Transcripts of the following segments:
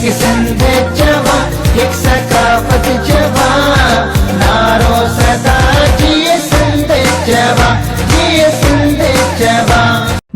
एक सिंध जवा, एक सकाफत जवा, नारो सदा जिए सिंध जवा, जिए सिंध जवा।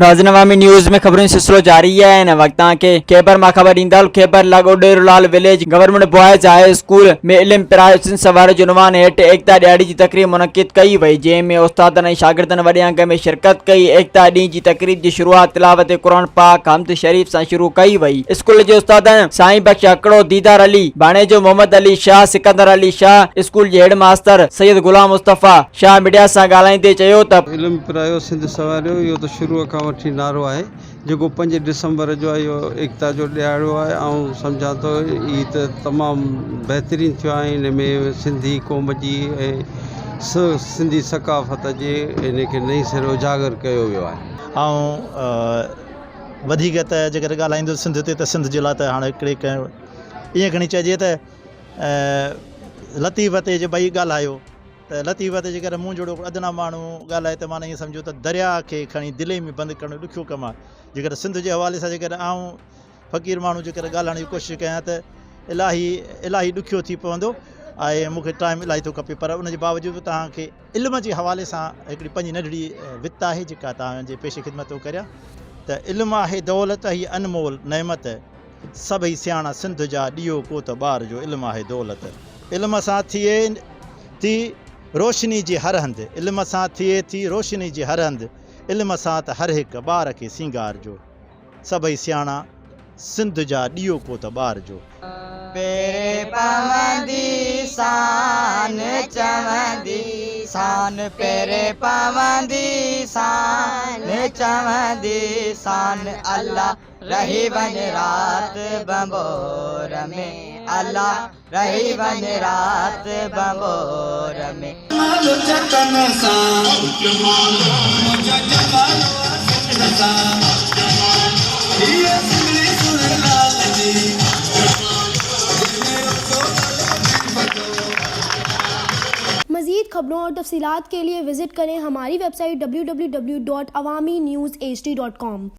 नाज़रीन अवामी न्यूज़ में खबरों सिलसिलो जारी है। इन वक्त के खैबर मां ख़बर ईंदड़ खैबर लागो Derolal village government boys high school में इल्म पिरायो सवार जो नुमान हेठि एकता ॾियारी जी तकरीब मुनक़िद कई वई, जंहिंमें उस्तादनि ऐं शागिर्दनि वॾे अंग में शिरकत कई। एकता ॾींहं जी तकरीब जी शुरूआत तिलावत क़ुरान पाक हमद शरीफ सां शुरू कई वई। स्कूल जे उस्तादनि साईं बख्श अकड़ो, दीदार अली, भाणेजो मोहम्मद अली शाह, सिकंदर अली शाह, स्कूल जे हेड मास्टर सैयद गुलाम मुस्तफ़ा शाह मीडिया सां ॻाल्हाईंदे चयो त इल्म पिरायो सिंध सवारियो इहो त शुरूअ खां वठी नारो आहे जेको 5 डिसंबर जो आहे। इहो एकता जो ॾियारो आहे ऐं सम्झां थो ही त तमामु बहितरीनु थियो आहे। इन में सिंधी क़ौम जी ऐं सिंधी सकाफ़त जे इन खे नई सिरे उजागर कयो वियो आहे। ऐं वधीक त जेकर ॻाल्हाईंदो सिंध ते त सिंध जे लाइ त हाणे हिकिड़े ईअं खणी चइजे त लतीफ़ ते जे भई ॻाल्हायो त लतीफ़ ते जेकर मूं जहिड़ो अदना माण्हू ॻाल्हाए त माना ईअं सम्झो त दरिया खे खणी दिलि में बंदि करणु ॾुखियो कमु आहे। जेकर सिंध जे हवाले सां जेकर आऊं फ़क़ीर माण्हू जेकर ॻाल्हाइण जी कोशिशि कयां त इलाही ॾुखियो थी पवंदो ऐं मूंखे टाइम इलाही थो खपे। पर उन जे बावजूदि तव्हांखे इल्म जे हवाले सां हिकिड़ी पंहिंजी नंढड़ी वित आहे जेका तव्हांजे पेशे ख़िदमत थो करियां त इल्मु आहे दौलत ही अनमोल नेमत, सभई सियाणा सिंध जा ॾियो को त ॿार जो इल्मु आहे दौलत। इल्म सां थिए थी रोशनी जी हर हंधि, इल्म सां थिए थी रोशनी जी हर हंधि, इल्म सां त हर हिकु ॿार खे सिंगार जो, सभई सियाणा सिंध जा ॾियो को त ॿार जो। पेरे पवंदी सान चवंदी सान, पेरे पवंदी सान चवंदी सान, अल्लाह रही वञ रात बंबोर में, अल्लाह रही वञ रात बंबोर में। मज़ीद खबरों और तफसीलात के लिए विज़िट करें हमारी वेबसाइट www.awamiNewsHD.com।